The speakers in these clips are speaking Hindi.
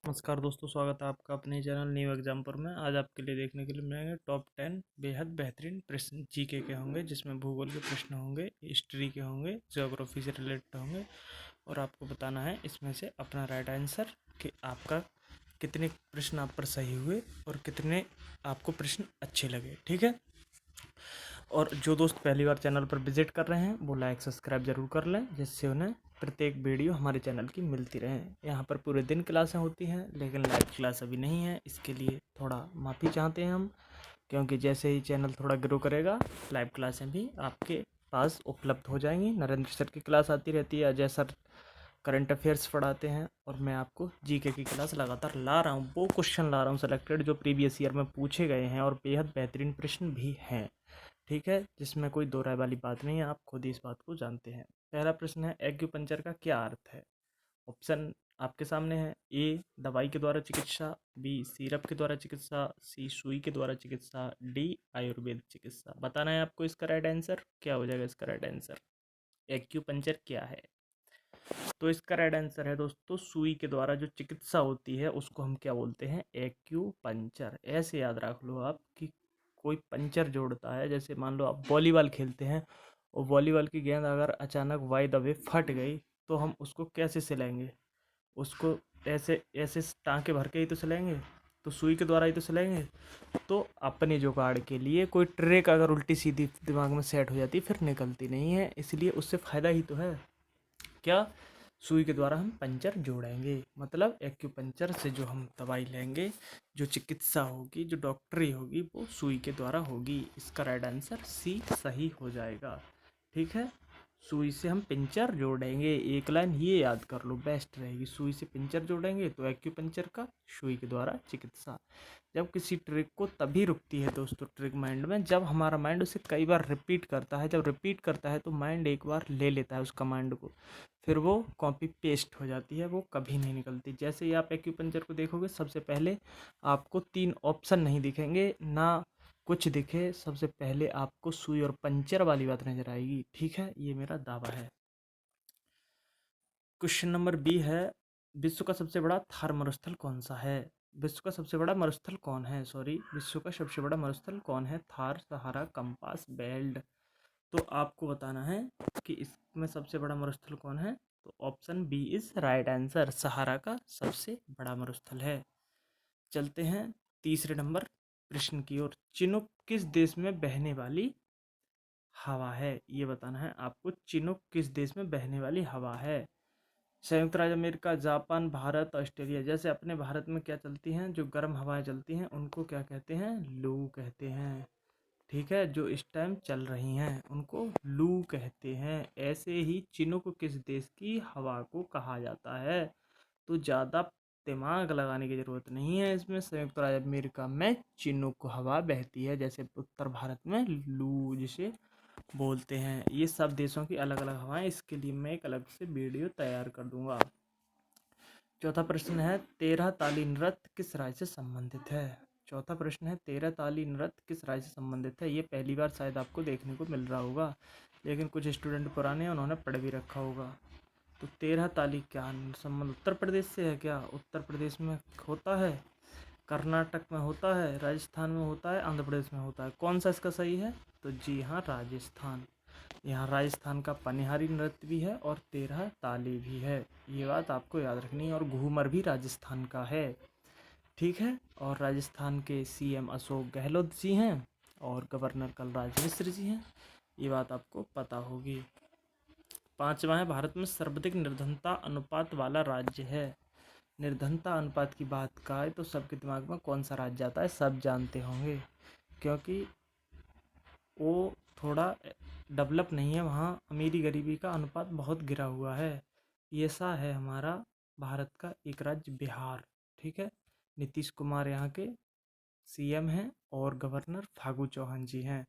नमस्कार दोस्तों, स्वागत है आपका अपने चैनल न्यू एग्जाम्पर में। आज आपके लिए देखने के लिए मिलेंगे टॉप 10 बेहद बेहतरीन प्रश्न जीके के होंगे, जिसमें भूगोल के प्रश्न होंगे, हिस्ट्री के होंगे, ज्योग्राफी से रिलेटेड होंगे और आपको बताना है इसमें से अपना राइट आंसर कि आपका कितने प्रश्न आप पर सही हुए और कितने आपको प्रश्न अच्छे लगे। ठीक है। और जो दोस्त पहली बार चैनल पर विजिट कर रहे हैं वो लाइक सब्सक्राइब जरूर कर लें, जिससे उन्हें प्रत्येक वीडियो हमारे चैनल की मिलती रहे। यहाँ पर पूरे दिन क्लासें होती हैं, लेकिन लाइव क्लास अभी नहीं है, इसके लिए थोड़ा माफ़ी चाहते हैं हम, क्योंकि जैसे ही चैनल थोड़ा ग्रो करेगा लाइव क्लासें भी आपके पास उपलब्ध हो जाएंगी। नरेंद्र सर की क्लास आती रहती है, अजय सर करंट अफेयर्स पढ़ाते हैं और मैं आपको जीके की क्लास लगातार ला रहा हूँ। वो क्वेश्चन ला रहा हूँ सेलेक्टेड जो प्रीवियस ईयर में पूछे गए हैं और बेहद बेहतरीन प्रश्न भी हैं। ठीक है, जिसमें कोई दो राय वाली बात नहीं है, आप खुद ही इस बात को जानते हैं। पहला प्रश्न है, एक्यूपंक्चर का क्या अर्थ है? ऑप्शन आपके सामने है। ए दवाई के द्वारा चिकित्सा, बी सिरप के द्वारा चिकित्सा, सी सुई के द्वारा चिकित्सा, डी आयुर्वेद चिकित्सा। बताना है आपको इसका राइट आंसर क्या हो जाएगा। इसका राइट आंसर एक्यूपंक्चर क्या है? तो इसका राइट आंसर है दोस्तों, सुई के द्वारा जो चिकित्सा होती है उसको हम क्या बोलते हैं? एक्यूपंक्चर। ऐसे याद रख लो आप कि कोई पंचर जोड़ता है। जैसे मान लो आप वॉलीबॉल खेलते हैं और वॉलीबॉल की गेंद अगर अचानक बाय द वे फट गई तो हम उसको कैसे सिलाएंगे? उसको ऐसे ऐसे टाँके भर के ही तो सिलाएंगे, तो सुई के द्वारा ही तो सिलाएंगे। तो अपने जुगाड़ के लिए कोई ट्रिक अगर उल्टी सीधी दिमाग में सेट हो जाती फिर निकलती नहीं है, इसलिए उससे फ़ायदा ही तो है। क्या? सुई के द्वारा हम पंचर जोड़ेंगे, मतलब एक्यूपंचर से जो हम दवाई लेंगे, जो चिकित्सा होगी, जो डॉक्टरी होगी, वो सुई के द्वारा होगी। इसका राइट आंसर सी सही हो जाएगा। ठीक है, सुई से हम पिंचर जोड़ेंगे। एक लाइन ये याद कर लो, बेस्ट रहेगी। सुई से पिंचर जोड़ेंगे तो एक्यूपंचर का, सुई के द्वारा चिकित्सा। जब किसी ट्रिक को तभी रुकती है दोस्तों ट्रिक माइंड में, जब हमारा माइंड उसे कई बार रिपीट करता है। जब रिपीट करता है तो माइंड एक बार ले लेता है उस कमांड को, फिर वो कॉपी पेस्ट हो जाती है, वो कभी नहीं निकलती। जैसे ही आप एक्यूपंक्चर को देखोगे सबसे पहले आपको तीन ऑप्शन नहीं दिखेंगे, ना कुछ दिखे, सबसे पहले आपको सुई और पंचर वाली बात नजर आएगी। ठीक है, ये मेरा दावा है। क्वेश्चन नंबर बी है, विश्व का सबसे बड़ा थार मरुस्थल कौन सा है? विश्व का सबसे बड़ा मरुस्थल कौन है? सॉरी, विश्व का सबसे बड़ा मरुस्थल कौन है? थार, सहारा, कंपास, बेल्ट। तो आपको बताना है कि इसमें सबसे बड़ा मरुस्थल कौन है। तो option B is right answer, Sahara का सबसे बड़ा मरुस्थल है। चलते हैं तीसरे नंबर प्रश्न की ओर। चिनूक किस देश में बहने वाली हवा है? ये बताना है आपको, चिनूक किस देश में बहने वाली हवा है। संयुक्त राज्य अमेरिका, जापान, भारत, ऑस्ट्रेलिया। जैसे अपने भारत में क्या चलती हैं, जो गर्म हवाएं चलती हैं उनको क्या कहते हैं? लू कहते हैं। ठीक है, जो इस टाइम चल रही हैं उनको लू कहते हैं। ऐसे ही चिनूक किस देश की हवा को कहा जाता है? तो ज़्यादा दिमाग लगाने की ज़रूरत नहीं है इसमें। संयुक्त राज्य अमेरिका में चिनूक हवा बहती है, जैसे उत्तर भारत में लू जिसे बोलते हैं। ये सब देशों की अलग अलग हवाएं, इसके लिए मैं एक अलग से वीडियो तैयार कर दूंगा। चौथा प्रश्न है, 13 ताली नृत्य किस राज्य से संबंधित है? चौथा प्रश्न है, 13 ताली नृत्य किस राज्य से संबंधित है? ये पहली बार शायद आपको देखने को मिल रहा होगा, लेकिन कुछ स्टूडेंट पुराने हैं, उन्होंने पढ़ भी रखा होगा। तो 13 ताली क्या संबंध उत्तर प्रदेश से है क्या? उत्तर प्रदेश में होता है, कर्नाटक में होता है, राजस्थान में होता है, आंध्र प्रदेश में होता है। कौन सा इसका सही है? तो जी हाँ, राजस्थान। यहाँ राजस्थान का पनिहारी नृत्य भी है और 13 ताली भी है। ये बात आपको याद रखनी है। और घूमर भी राजस्थान का है। ठीक है, और राजस्थान के सीएम अशोक गहलोत जी हैं और गवर्नर कलराज मिश्र जी हैं। ये बात आपको पता होगी। पांचवा है, भारत में सर्वाधिक निर्धनता अनुपात वाला राज्य है। निर्धनता अनुपात की बात का है तो सबके दिमाग में कौन सा राज्य आता है? सब जानते होंगे, क्योंकि वो थोड़ा डेवलप नहीं है, वहाँ अमीरी गरीबी का अनुपात बहुत गिरा हुआ है। ये सा है हमारा भारत का एक राज्य बिहार। ठीक है, नीतीश कुमार यहाँ के सीएम हैं और गवर्नर फागू चौहान जी हैं।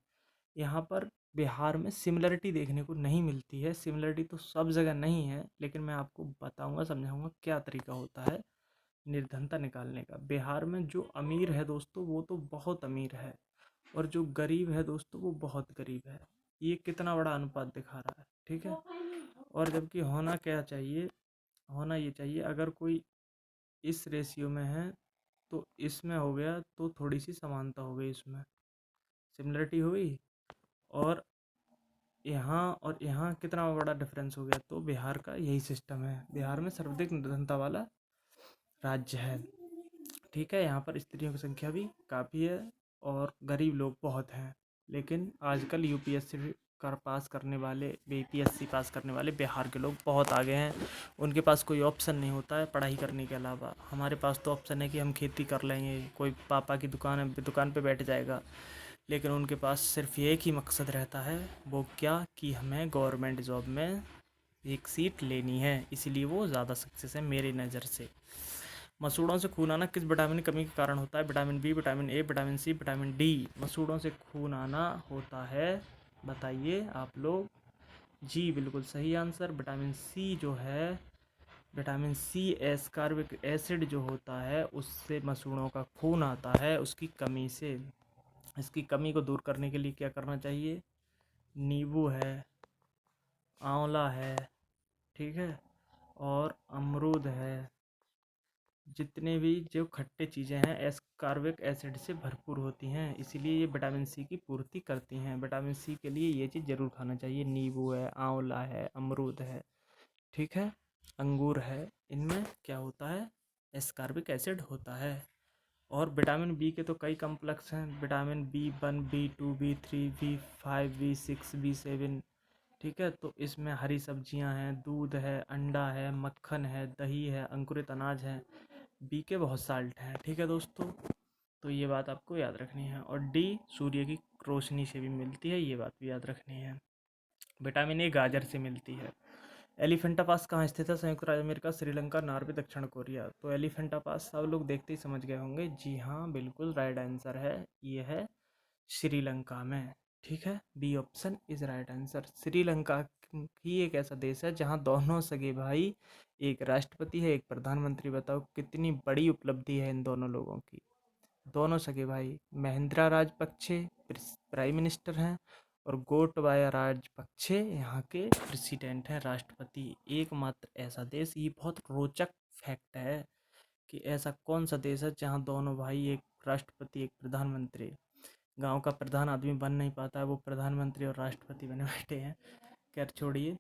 यहाँ पर बिहार में सिमिलरिटी देखने को नहीं मिलती है। सिमिलरिटी तो सब जगह नहीं है, लेकिन मैं आपको बताऊंगा, समझाऊंगा क्या तरीका होता है निर्धनता निकालने का। बिहार में जो अमीर है दोस्तों वो तो बहुत अमीर है, और जो गरीब है दोस्तों वो बहुत गरीब है। ये कितना बड़ा अनुपात दिखा रहा है। ठीक है, और जबकि होना क्या चाहिए? होना ये चाहिए, अगर कोई इस रेशियो में है तो इसमें हो गया, तो थोड़ी सी समानता हो गई, इसमें सिमिलरिटी हुई। और यहाँ कितना बड़ा डिफरेंस हो गया, तो बिहार का यही सिस्टम है। बिहार में सर्वाधिक जनता वाला राज्य है। ठीक है, यहाँ पर स्त्रियों की संख्या भी काफ़ी है और गरीब लोग बहुत हैं। लेकिन आजकल यूपीएससी कर पास करने वाले, बीपीएससी पास करने वाले बिहार के लोग बहुत आगे हैं। उनके पास कोई ऑप्शन नहीं होता है पढ़ाई करने के अलावा। हमारे पास तो ऑप्शन है कि हम खेती कर लेंगे, कोई पापा की दुकान है, दुकान पे बैठ जाएगा। लेकिन उनके पास सिर्फ एक ही मकसद रहता है, वो क्या, कि हमें गवर्नमेंट जॉब में एक सीट लेनी है। इसीलिए वो ज़्यादा सक्सेस है मेरी नज़र से। मसूड़ों से खून आना किस विटामिन की कमी के कारण होता है? Vitamin B, vitamin A, vitamin C, vitamin D. मसूड़ों से खून आना होता है, बताइए आप लोग। जी बिल्कुल सही आंसर। विटामिन सी जो है, विटामिन सी एस्कॉर्बिक एसिड जो होता है, उससे मसूड़ों का खून आता है, उसकी कमी से। इसकी कमी को दूर करने के लिए क्या करना चाहिए? नींबू है, आंवला है, ठीक है, और अमरूद है। जितने भी जो खट्टे चीज़ें हैं एस्कॉर्बिक एसिड से भरपूर होती हैं, इसीलिए ये विटामिन सी की पूर्ति करती हैं। विटामिन सी के लिए ये चीज़ ज़रूर खाना चाहिए। नींबू है, आंवला है, अमरूद है, ठीक है, अंगूर है। इनमें क्या होता है? एस्कॉर्बिक एसिड होता है। और विटामिन बी के तो कई कॉम्प्लेक्स हैं। Vitamin B 1, B 2, B 3, B 5, B 6, B 7। ठीक है, तो इसमें हरी सब्जियां हैं, दूध है, अंडा है, मक्खन है, दही है, अंकुरित अनाज है। बी के बहुत साल्ट हैं। ठीक है दोस्तों, तो ये बात आपको याद रखनी है। और डी सूर्य की रोशनी से भी मिलती है, ये बात भी याद रखनी है। विटामिन ए गाजर से मिलती है। एलिफेंटा पास कहाँ स्थित है? संयुक्त राज्य अमेरिका, श्रीलंका, नॉर्वे, दक्षिण कोरिया। तो एलिफेंटा पास सब लोग देखते ही समझ गए होंगे। जी हाँ, बिल्कुल राइट आंसर है, ये है श्रीलंका में। ठीक है, B option is right answer. Sri Lanka ही एक ऐसा देश है जहाँ दोनों सगे भाई, एक राष्ट्रपति है, एक प्रधानमंत्री। बताओ कितनी बड़ी उपलब्धि है इन दोनों लोगों की। दोनों सगे भाई महिंद्रा राजपक्षे प्राइम मिनिस्टर हैं, और गोटबाया राजपक्षे यहाँ के प्रेसिडेंट हैं, राष्ट्रपति। एकमात्र ऐसा देश, ये बहुत रोचक फैक्ट है कि ऐसा कौन सा देश है जहाँ दोनों भाई, एक राष्ट्रपति एक प्रधानमंत्री। गांव का प्रधान आदमी बन नहीं पाता है, वो प्रधानमंत्री और राष्ट्रपति बने बैठे हैं। खैर छोड़िए।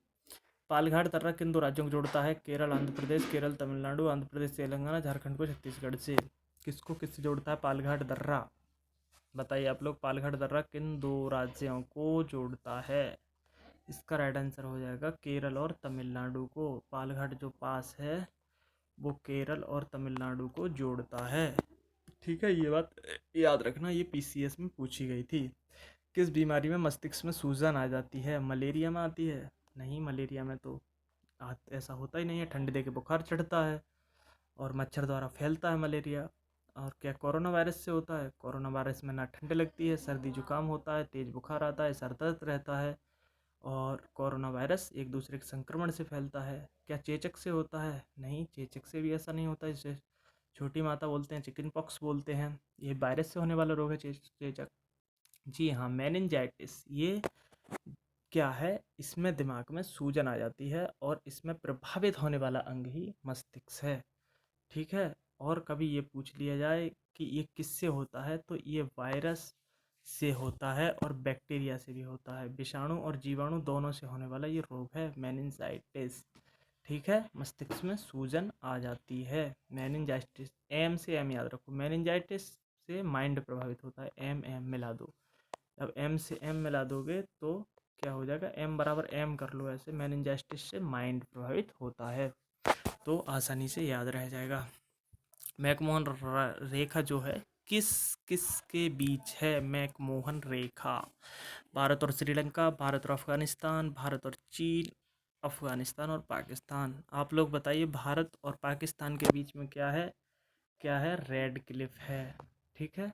पालघाट दर्रा किन दो राज्यों को जोड़ता है? केरल आंध्र प्रदेश, केरल तमिलनाडु, आंध्र प्रदेश तेलंगाना, झारखंड को छत्तीसगढ़ से। किसको किससे जोड़ता है पालघाट दर्रा? बताइए आप लोग, पालघाट दर्रा किन दो राज्यों को जोड़ता है? इसका राइट आंसर हो जाएगा केरल और तमिलनाडु को। पालघाट जो पास है वो केरल और तमिलनाडु को जोड़ता है। ठीक है, ये बात याद रखना, ये पीसीएस में पूछी गई थी। किस बीमारी में मस्तिष्क में सूजन आ जाती है? मलेरिया में आती है? नहीं, मलेरिया में तो ऐसा होता ही नहीं है, ठंड दे के बुखार चढ़ता है और मच्छर द्वारा फैलता है मलेरिया। और क्या कोरोना वायरस से होता है? कोरोना वायरस में ना ठंड लगती है, सर्दी जुकाम होता है, तेज बुखार आता है, सर दर्द रहता है। और कोरोना वायरस एक दूसरे के संक्रमण से फैलता है। क्या चेचक से होता है? नहीं, चेचक से भी ऐसा नहीं होता। इसे छोटी माता बोलते हैं, चिकन पॉक्स बोलते हैं। ये वायरस से होने वाला रोग है चेचक। जी हाँ, मेनिंजाइटिस। ये क्या है? इसमें दिमाग में सूजन आ जाती है और इसमें प्रभावित होने वाला अंग ही मस्तिष्क है। ठीक है, और कभी ये पूछ लिया जाए कि ये किससे होता है, तो ये वायरस से होता है और बैक्टीरिया से भी होता है। विषाणु और जीवाणु दोनों से होने वाला ये रोग है, मेनिंजाइटिस। ठीक है, मस्तिष्क में सूजन आ जाती है, मेनिंजाइटिस। एम से एम याद रखो, मेनिंजाइटिस से माइंड प्रभावित होता है, एम एम मिला दो। अब एम से एम मिला दोगे तो क्या हो जाएगा? एम बराबर एम कर लो ऐसे। मेनिंजाइटिस से माइंड प्रभावित होता है, तो आसानी से याद रह जाएगा। मैकमोहन रेखा जो है किस किस के बीच है? मैकमोहन रेखा भारत और श्रीलंका, भारत और अफगानिस्तान, भारत और चीन, अफगानिस्तान और पाकिस्तान। आप लोग बताइए, भारत और पाकिस्तान के बीच में क्या है? क्या है? रेड क्लिफ है। ठीक है,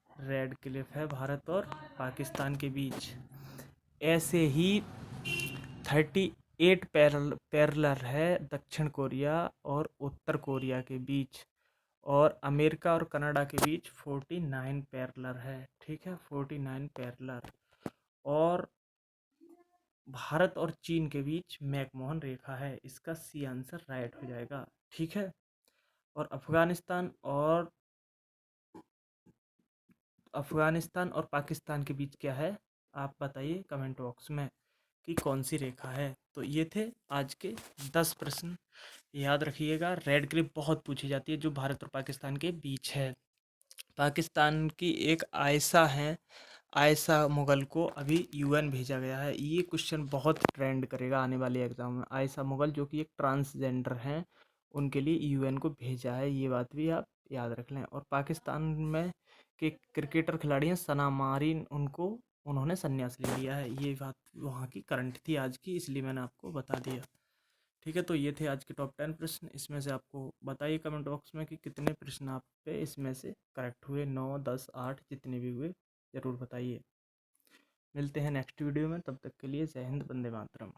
रेड क्लिफ है भारत और पाकिस्तान के बीच। ऐसे ही 38 पैरलर है दक्षिण कोरिया और उत्तर कोरिया के बीच। और अमेरिका और कनाडा के बीच 49 पैरलर है। ठीक है, 49 पैरलर। और भारत और चीन के बीच मैकमोहन रेखा है। इसका सी आंसर राइट हो जाएगा। ठीक है, और अफ़गानिस्तान और पाकिस्तान के बीच क्या है? आप बताइए कमेंट बॉक्स में कि कौन सी रेखा है। तो ये थे आज के 10 प्रश्न। याद रखिएगा, रेड क्लिफ बहुत पूछी जाती है जो भारत और पाकिस्तान के बीच है। पाकिस्तान की एक आयशा हैं, आयशा मुगल को अभी यूएन भेजा गया है। ये क्वेश्चन बहुत ट्रेंड करेगा आने वाले एग्जाम में। आयशा मुगल जो कि एक ट्रांसजेंडर हैं, उनके लिए यूएन को भेजा है, ये बात भी आप याद रख लें। और पाकिस्तान में के क्रिकेटर खिलाड़ी हैं सना मारिन, उन्होंने संन्यास ले लिया है। ये बात वहाँ की करंट थी आज की, इसलिए मैंने आपको बता दिया। ठीक है, तो ये थे आज के टॉप 10 प्रश्न। इसमें से आपको बताइए कमेंट बॉक्स में कि कितने प्रश्न आप पे इसमें से करेक्ट हुए, 9, 10, 8 जितने भी हुए ज़रूर बताइए। मिलते हैं नेक्स्ट वीडियो में, तब तक के लिए जय हिंद, वंदे मातरम।